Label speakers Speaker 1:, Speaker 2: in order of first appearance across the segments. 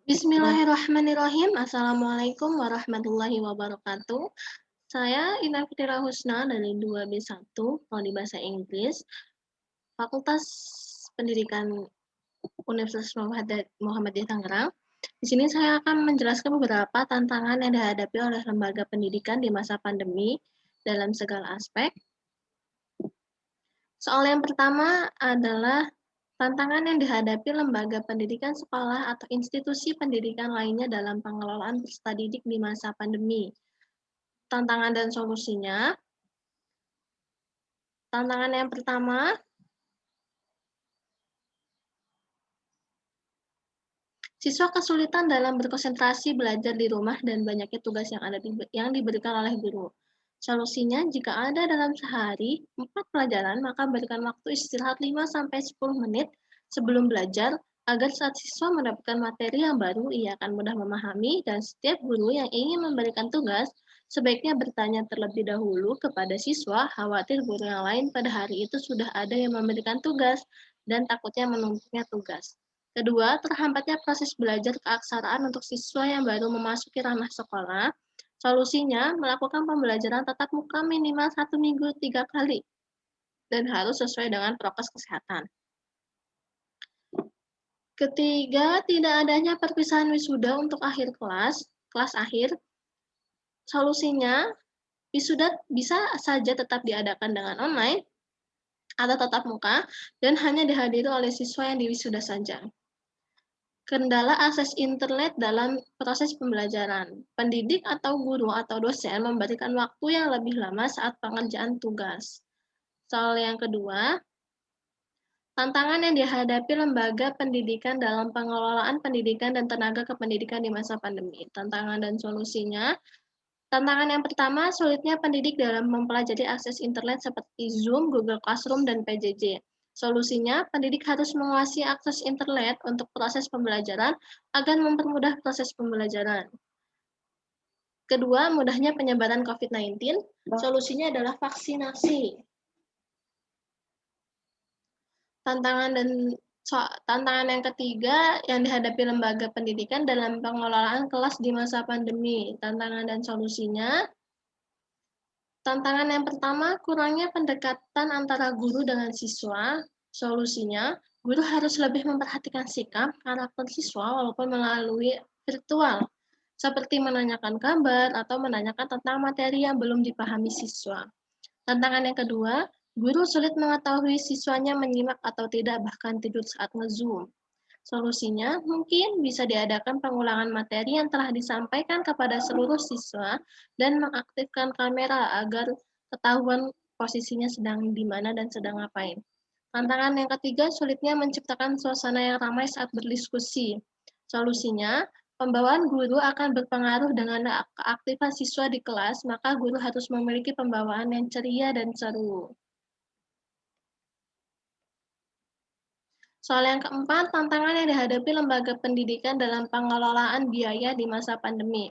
Speaker 1: Bismillahirrahmanirrahim. Assalamualaikum warahmatullahi wabarakatuh. Saya Ina Fitira Husna dari 2B1, Prodi Bahasa Inggris, Fakultas Pendidikan Universitas Muhammadiyah Tangerang. Di sini saya akan menjelaskan beberapa tantangan yang dihadapi oleh lembaga pendidikan di masa pandemi dalam segala aspek. Soal yang pertama adalah tantangan yang dihadapi lembaga pendidikan sekolah atau institusi pendidikan lainnya dalam pengelolaan peserta didik di masa pandemi. Tantangan dan solusinya. Tantangan yang pertama, siswa kesulitan dalam berkonsentrasi belajar di rumah dan banyaknya tugas yang diberikan oleh guru. Solusinya, jika ada dalam sehari 4 pelajaran, maka berikan waktu istirahat 5-10 menit sebelum belajar, agar saat siswa mendapatkan materi yang baru, ia akan mudah memahami, dan setiap guru yang ingin memberikan tugas, sebaiknya bertanya terlebih dahulu kepada siswa, khawatir guru yang lain pada hari itu sudah ada yang memberikan tugas, dan takutnya menumpuknya tugas. Kedua, terhambatnya proses belajar keaksaraan untuk siswa yang baru memasuki ranah sekolah. Solusinya, melakukan pembelajaran tatap muka minimal 1 minggu 3 kali, dan harus sesuai dengan prokes kesehatan. Ketiga, tidak adanya perpisahan wisuda untuk akhir kelas akhir. Solusinya, wisuda bisa saja tetap diadakan dengan online atau tatap muka, dan hanya dihadiri oleh siswa yang diwisuda saja. Kendala akses internet dalam proses pembelajaran. Pendidik atau guru atau dosen memberikan waktu yang lebih lama saat pengerjaan tugas. Soal yang kedua, tantangan yang dihadapi lembaga pendidikan dalam pengelolaan pendidikan dan tenaga kependidikan di masa pandemi. Tantangan dan solusinya. Tantangan yang pertama, sulitnya pendidik dalam mempelajari akses internet seperti Zoom, Google Classroom, dan PJJ. Solusinya, pendidik harus menguasai akses internet untuk proses pembelajaran agar mempermudah proses pembelajaran. Kedua, mudahnya penyebaran COVID-19. Solusinya adalah vaksinasi. Tantangan yang ketiga yang dihadapi lembaga pendidikan dalam pengelolaan kelas di masa pandemi. Tantangan dan solusinya. Tantangan yang pertama, kurangnya pendekatan antara guru dengan siswa. Solusinya, guru harus lebih memperhatikan sikap, karakter siswa walaupun melalui virtual, seperti menanyakan kabar atau menanyakan tentang materi yang belum dipahami siswa. Tantangan yang kedua, guru sulit mengetahui siswanya menyimak atau tidak, bahkan tidur saat nge-Zoom. Solusinya, mungkin bisa diadakan pengulangan materi yang telah disampaikan kepada seluruh siswa dan mengaktifkan kamera agar ketahuan posisinya sedang di mana dan sedang ngapain. Tantangan yang ketiga, sulitnya menciptakan suasana yang ramai saat berdiskusi. Solusinya, pembawaan guru akan berpengaruh dengan keaktifan siswa di kelas, maka guru harus memiliki pembawaan yang ceria dan seru. Soal yang keempat, tantangan yang dihadapi lembaga pendidikan dalam pengelolaan biaya di masa pandemi.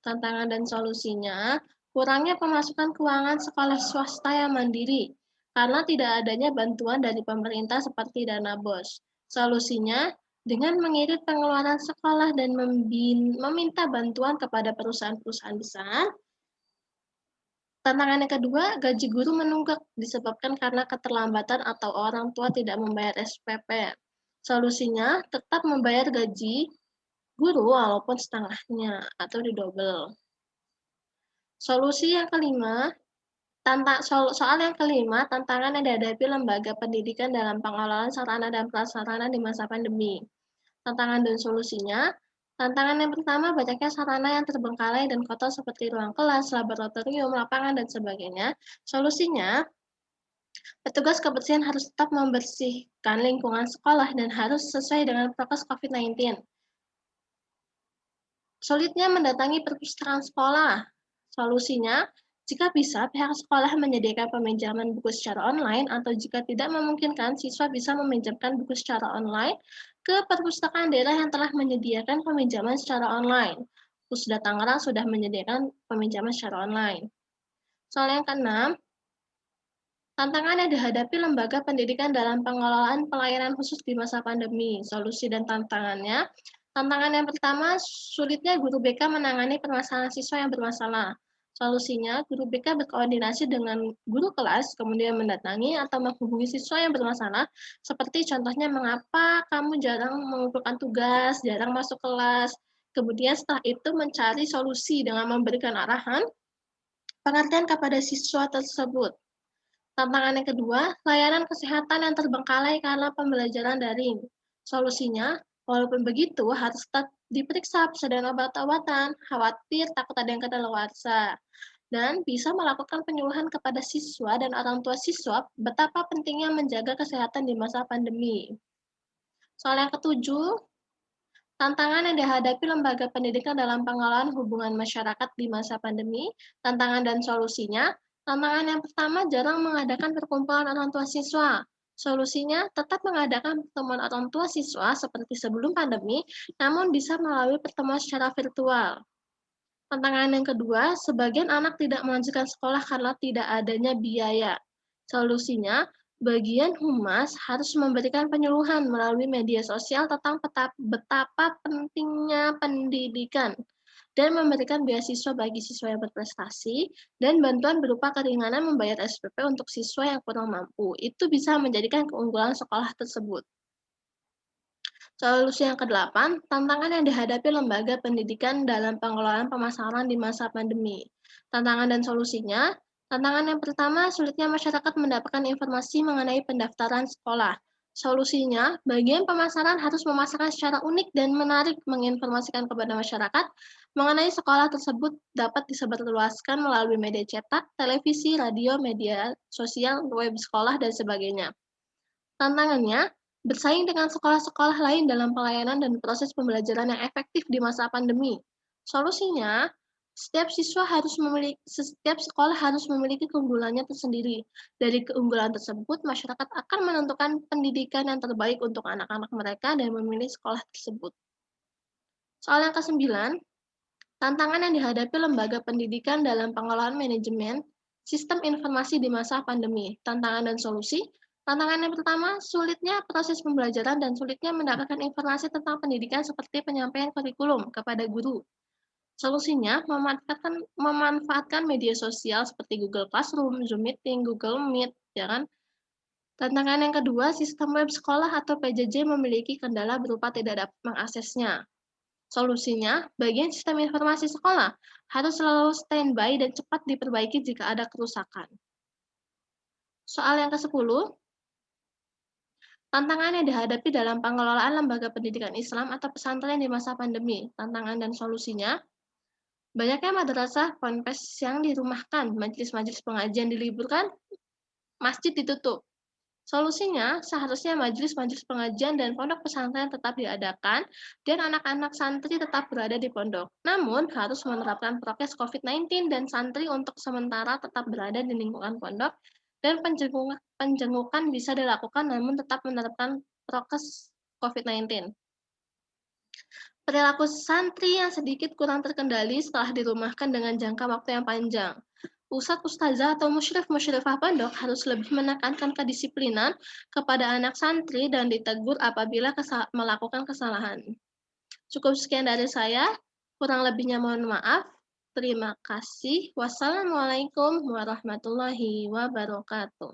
Speaker 1: Tantangan dan solusinya, kurangnya pemasukan keuangan sekolah swasta yang mandiri, karena tidak adanya bantuan dari pemerintah seperti dana BOS. Solusinya, dengan mengirit pengeluaran sekolah dan meminta bantuan kepada perusahaan-perusahaan besar. Tantangan yang kedua, gaji guru menunggak disebabkan karena keterlambatan atau orang tua tidak membayar SPP. Solusinya, tetap membayar gaji guru walaupun setengahnya atau didobel. Solusi yang kelima, soal yang kelima, tantangan yang dihadapi lembaga pendidikan dalam pengelolaan sarana dan prasarana di masa pandemi. Tantangan dan solusinya. Tantangan yang pertama, banyaknya sarana yang terbengkalai dan kotor seperti ruang kelas, laboratorium, lapangan, dan sebagainya. Solusinya, petugas kebersihan harus tetap membersihkan lingkungan sekolah dan harus sesuai dengan prokes COVID-19. Sulitnya mendatangi perpustakaan sekolah. Solusinya, jika bisa, pihak sekolah menyediakan peminjaman buku secara online, atau jika tidak memungkinkan, siswa bisa meminjamkan buku secara online ke perpustakaan daerah yang telah menyediakan peminjaman secara online. Pusda Tangerang sudah menyediakan peminjaman secara online. Soal yang keenam, tantangan yang dihadapi lembaga pendidikan dalam pengelolaan pelayanan khusus di masa pandemi. Solusi dan tantangannya. Tantangan yang pertama, sulitnya guru BK menangani permasalahan siswa yang bermasalah. Solusinya, guru BK berkoordinasi dengan guru kelas, kemudian mendatangi atau menghubungi siswa yang bermasalah, seperti contohnya mengapa kamu jarang mengumpulkan tugas, jarang masuk kelas. Kemudian setelah itu mencari solusi dengan memberikan arahan, pengertian kepada siswa tersebut. Tantangan yang kedua, layanan kesehatan yang terbengkalai karena pembelajaran daring. Solusinya, walaupun begitu harus tetap diperiksa persediaan obat-obatan, khawatir takut ada yang kadaluarsa, dan bisa melakukan penyuluhan kepada siswa dan orang tua siswa betapa pentingnya menjaga kesehatan di masa pandemi. Soal yang ketujuh, tantangan yang dihadapi lembaga pendidikan dalam pengelolaan hubungan masyarakat di masa pandemi, tantangan dan solusinya. Tantangan yang pertama, jarang mengadakan perkumpulan orang tua siswa. Solusinya, tetap mengadakan pertemuan orang tua siswa seperti sebelum pandemi, namun bisa melalui pertemuan secara virtual. Tantangan yang kedua, sebagian anak tidak melanjutkan sekolah karena tidak adanya biaya. Solusinya, bagian humas harus memberikan penyuluhan melalui media sosial tentang betapa pentingnya pendidikan dan memberikan beasiswa bagi siswa yang berprestasi dan bantuan berupa keringanan membayar SPP untuk siswa yang kurang mampu. Itu bisa menjadikan keunggulan sekolah tersebut. Solusi yang kedelapan, tantangan yang dihadapi lembaga pendidikan dalam pengelolaan pemasaran di masa pandemi. Tantangan dan solusinya, tantangan yang pertama, sulitnya masyarakat mendapatkan informasi mengenai pendaftaran sekolah. Solusinya, bagian pemasaran harus memasarkan secara unik dan menarik menginformasikan kepada masyarakat mengenai sekolah tersebut dapat disebarluaskan melalui media cetak, televisi, radio, media sosial, web sekolah, dan sebagainya. Tantangannya, bersaing dengan sekolah-sekolah lain dalam pelayanan dan proses pembelajaran yang efektif di masa pandemi. Solusinya, setiap sekolah harus memiliki keunggulannya tersendiri. Dari keunggulan tersebut, masyarakat akan menentukan pendidikan yang terbaik untuk anak-anak mereka dan memilih sekolah tersebut. Soal yang kesembilan, tantangan yang dihadapi lembaga pendidikan dalam pengelolaan manajemen sistem informasi di masa pandemi. Tantangan dan solusi. Tantangan yang pertama, sulitnya proses pembelajaran dan sulitnya mendapatkan informasi tentang pendidikan seperti penyampaian kurikulum kepada guru. Solusinya, memanfaatkan media sosial seperti Google Classroom, Zoom Meeting, Google Meet, ya kan? Tantangan yang kedua, sistem web sekolah atau PJJ memiliki kendala berupa tidak dapat mengaksesnya. Solusinya, bagian sistem informasi sekolah harus selalu standby dan cepat diperbaiki jika ada kerusakan. Soal yang ke-10, tantangan yang dihadapi dalam pengelolaan lembaga pendidikan Islam atau pesantren di masa pandemi. Tantangan dan solusinya, banyaknya madrasah, ponpes yang dirumahkan, majelis-majelis pengajian diliburkan, masjid ditutup. Solusinya, seharusnya majelis-majelis pengajian dan pondok pesantren tetap diadakan dan anak-anak santri tetap berada di pondok. Namun, harus menerapkan prokes COVID-19 dan santri untuk sementara tetap berada di lingkungan pondok dan penjengukan bisa dilakukan namun tetap menerapkan prokes COVID-19. Perilaku santri yang sedikit kurang terkendali setelah dirumahkan dengan jangka waktu yang panjang. Ustadz, ustazah, atau musyrif-musyrifah pondok harus lebih menekankan kedisiplinan kepada anak santri dan ditegur apabila melakukan kesalahan. Cukup sekian dari saya, kurang lebihnya mohon maaf. Terima kasih. Wassalamualaikum warahmatullahi wabarakatuh.